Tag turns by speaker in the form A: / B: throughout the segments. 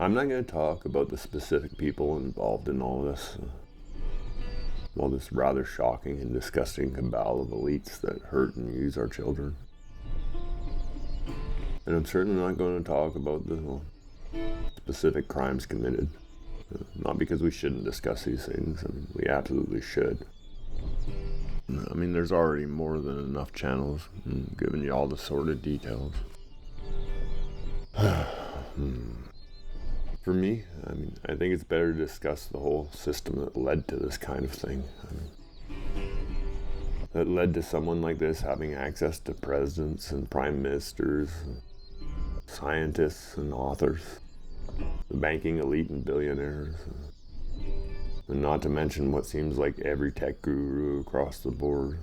A: I'm not going to talk about the specific people involved in all this. This rather shocking and disgusting cabal of elites that hurt and use our children. And I'm certainly not going to talk about the specific crimes committed. Not because we shouldn't discuss these things. We absolutely should. There's already more than enough channels giving you all the sordid details. For me, I think it's better to discuss the whole system that led to this kind of thing. That led to someone like this having access to presidents and prime ministers, scientists and authors, the banking elite and billionaires, and not to mention what seems like every tech guru across the board,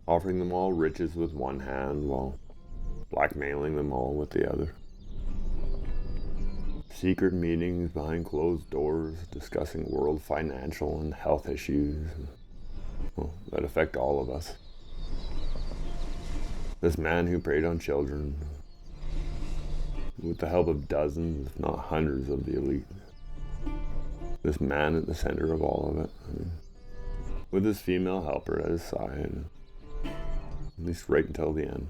A: offering them all riches with one hand while blackmailing them all with the other. Secret meetings behind closed doors discussing world financial and health issues that affect all of us. This man who preyed on children with the help of dozens, if not hundreds, of the elite. This man at the center of all of it, with his female helper at his side, at least right until the end.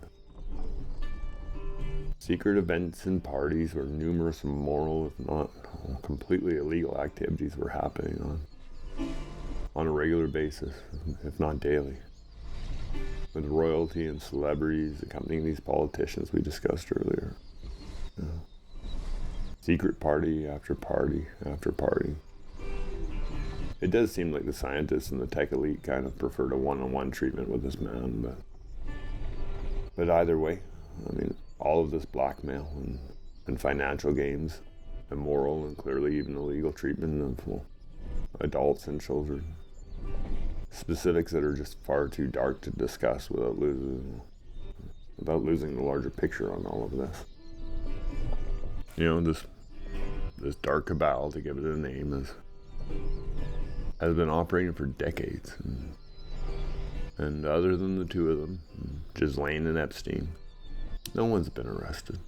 A: Secret events and parties where numerous immoral, if not completely illegal activities were happening on a regular basis, if not daily. With royalty and celebrities accompanying these politicians we discussed earlier. Secret party after party after party. It does seem like the scientists and the tech elite kind of preferred a one-on-one treatment with this man, but either way, all of this blackmail and financial gains, immoral and clearly even illegal treatment of adults and children. Specifics that are just far too dark to discuss without losing the larger picture on all of this. This dark cabal, to give it a name, has been operating for decades. And other than the two of them, Ghislaine and Epstein, no one's been arrested.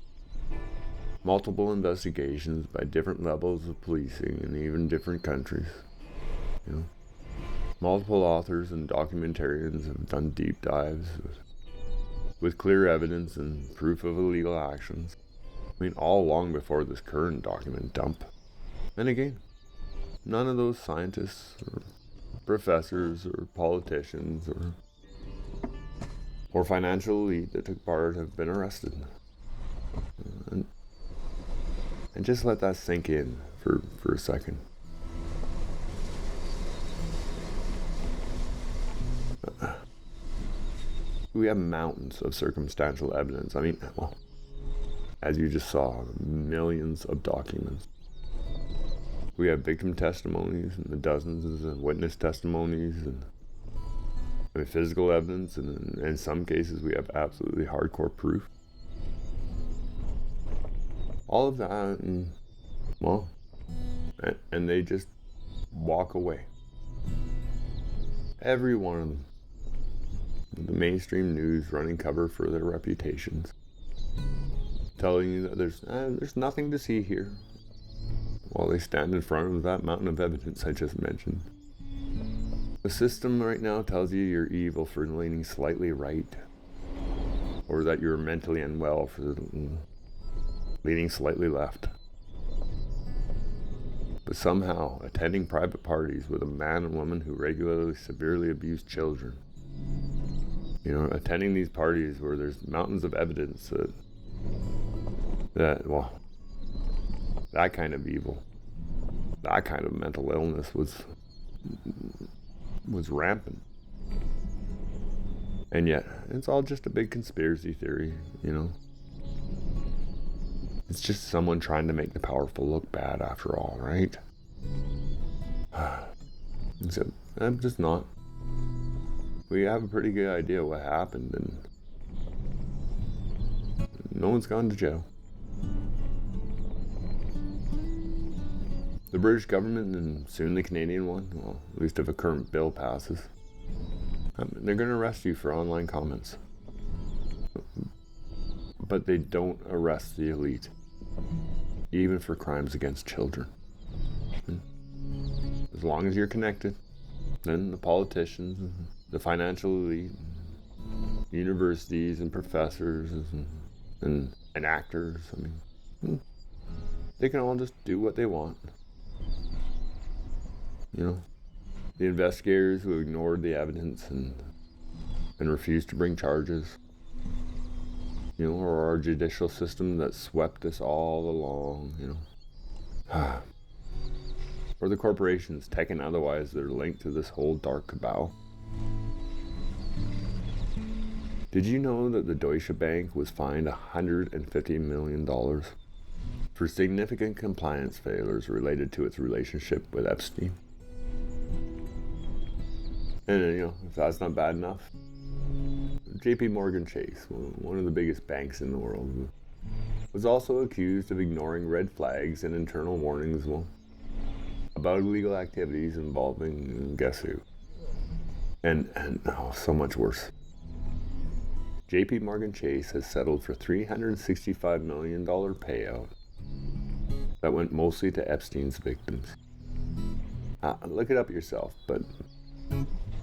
A: Multiple investigations by different levels of policing in even different countries. Multiple authors and documentarians have done deep dives with clear evidence and proof of illegal actions. All long before this current document dump. And again, none of those scientists or professors or politicians or financial elite that took part have been arrested. And just let that sink in for a second. We have mountains of circumstantial evidence. As you just saw, millions of documents. We have victim testimonies and the dozens of witness testimonies and physical evidence, and in some cases we have absolutely hardcore proof. All of that, and they just walk away. Every one of them. The mainstream news running cover for their reputations, telling you that there's nothing to see here, while they stand in front of that mountain of evidence I just mentioned. The system right now tells you you're evil for leaning slightly right, or that you're mentally unwell for leaning slightly left. But somehow, attending private parties with a man and woman who regularly severely abuse children, attending these parties where there's mountains of evidence that kind of evil, that kind of mental illness was rampant. And yet, it's all just a big conspiracy theory, It's just someone trying to make the powerful look bad after all, right? Except, I'm just not. We have a pretty good idea what happened, and no one's gone to jail. The British government, and soon the Canadian one, at least if a current bill passes, they're going to arrest you for online comments. But they don't arrest the elite. even for crimes against children. As long as you're connected, then the politicians, the financial elite, universities and professors and actors, they can all just do what they want. The investigators who ignored the evidence and refused to bring charges, or our judicial system that swept us all along, or the corporations, tech and otherwise, that are linked to this whole dark cabal. Did you know that the Deutsche Bank was fined $150 million for significant compliance failures related to its relationship with Epstein? And if that's not bad enough, Chase, one of the biggest banks in the world, was also accused of ignoring red flags and internal warnings about illegal activities involving guess who? And so much worse. Chase has settled for $365 million payout that went mostly to Epstein's victims. Look it up yourself, but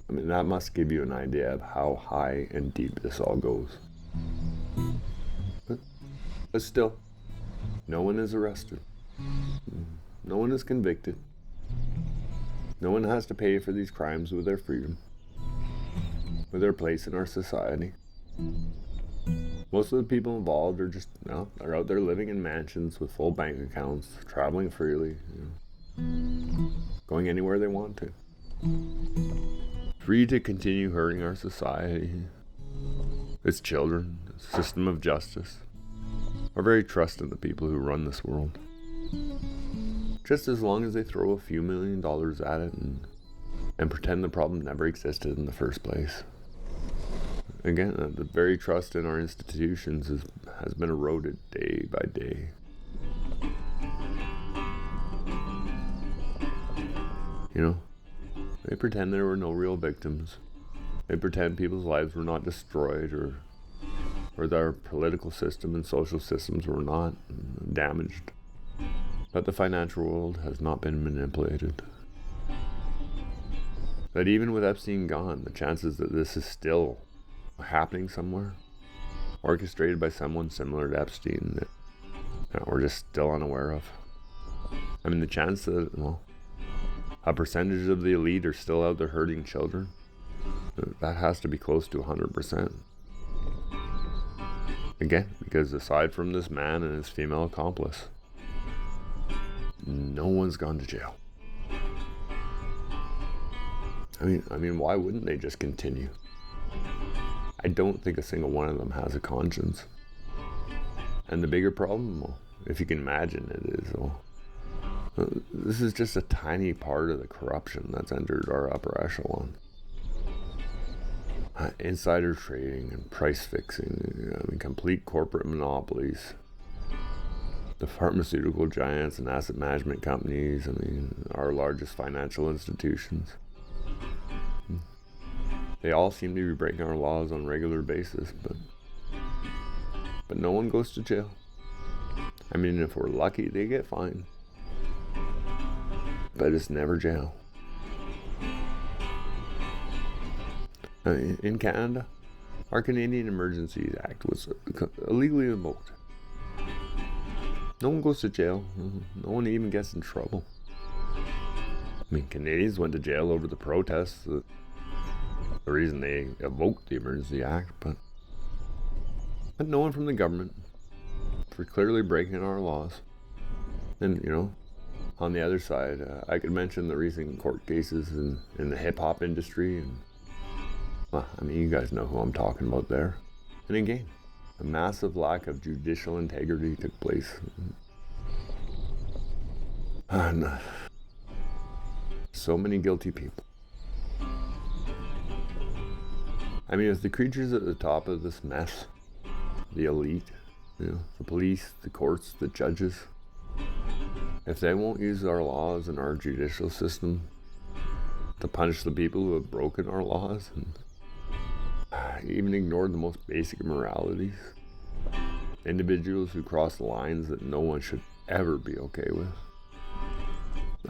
A: that must give you an idea of how high and deep this all goes. But still, no one is arrested. No one is convicted. No one has to pay for these crimes with their freedom, with their place in our society. Most of the people involved are just, they're out there living in mansions with full bank accounts, traveling freely, going anywhere they want to. Free to continue hurting our society, its children, its system of justice, our very trust in the people who run this world. Just as long as they throw a few $1 million at it and pretend the problem never existed in the first place. Again, the very trust in our institutions has been eroded day by day. They pretend there were no real victims. They pretend people's lives were not destroyed or that our political system and social systems were not damaged. That the financial world has not been manipulated. That even with Epstein gone, the chances that this is still happening somewhere, orchestrated by someone similar to Epstein that we're just still unaware of. The chance that, a percentage of the elite are still out there hurting children, that has to be close to 100%. Again, because aside from this man and his female accomplice, no one's gone to jail. Why wouldn't they just continue? I don't think a single one of them has a conscience. And the bigger problem, if you can imagine it, is, this is just a tiny part of the corruption that's entered our upper echelon. Insider trading and price fixing, complete corporate monopolies. The pharmaceutical giants and asset management companies, our largest financial institutions. They all seem to be breaking our laws on a regular basis, but no one goes to jail. If we're lucky, they get fined. But it's never jail. In Canada, our Canadian Emergencies Act was illegally invoked. No one goes to jail. No one even gets in trouble. Canadians went to jail over the protests, the reason they evoked the Emergency Act, but no one from the government for clearly breaking our laws. And, on the other side, I could mention the recent court cases in the hip-hop industry. And, you guys know who I'm talking about there. And again, a massive lack of judicial integrity took place. And so many guilty people. If the creatures at the top of this mess, the elite, the police, the courts, the judges, if they won't use our laws and our judicial system to punish the people who have broken our laws and even ignored the most basic moralities, individuals who cross lines that no one should ever be okay with.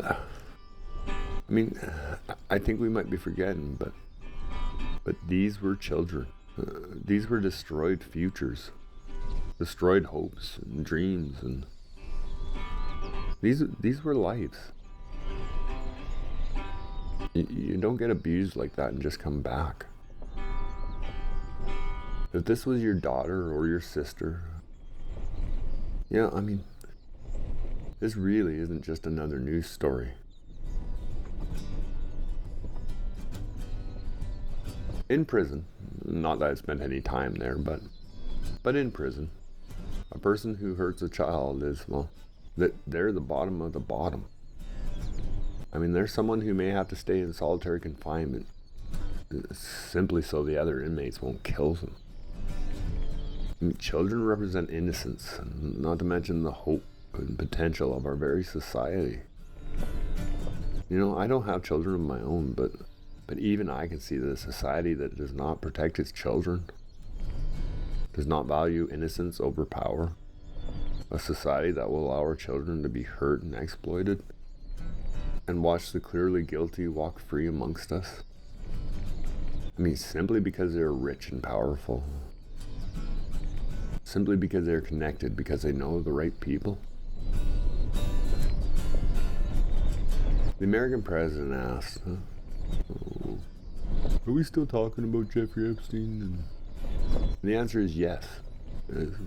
A: I mean, I think we might be forgetting, but these were children. These were destroyed futures, destroyed hopes and dreams, and these were lives. You don't get abused like that and just come back. If this was your daughter or your sister, yeah, I mean, this really isn't just another news story. In prison, not that I spent any time there, but in prison, a person who hurts a child is, well, they're the bottom of the bottom. I mean, there's someone who may have to stay in solitary confinement simply so the other inmates won't kill them. I mean, children represent innocence, not to mention the hope and potential of our very society. You know, I don't have children of my own, but even I can see that a society that does not protect its children, does not value innocence over power, a society that will allow our children to be hurt and exploited, and watch the clearly guilty walk free amongst us. I mean, simply because they're rich and powerful. Simply because they're connected, because they know the right people. The American president asked, are we still talking about Jeffrey Epstein? And the answer is yes,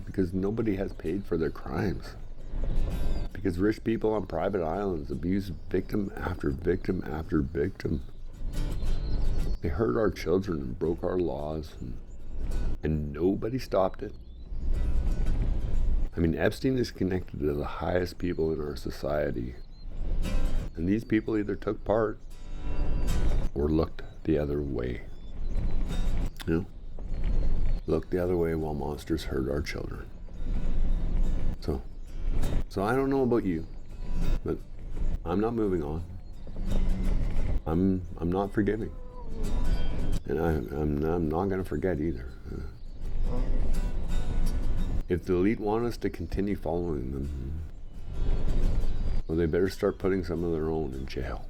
A: because nobody has paid for their crimes. Because rich people on private islands abuse victim after victim after victim. They hurt our children and broke our laws, and nobody stopped it. I mean, Epstein is connected to the highest people in our society. And these people either took part or looked the other way. You know? Looked the other way while monsters hurt our children. So I don't know about you, but I'm not moving on. I'm not forgiving. And I'm not going to forget either. If the elite want us to continue following them, well, they better start putting some of their own in jail.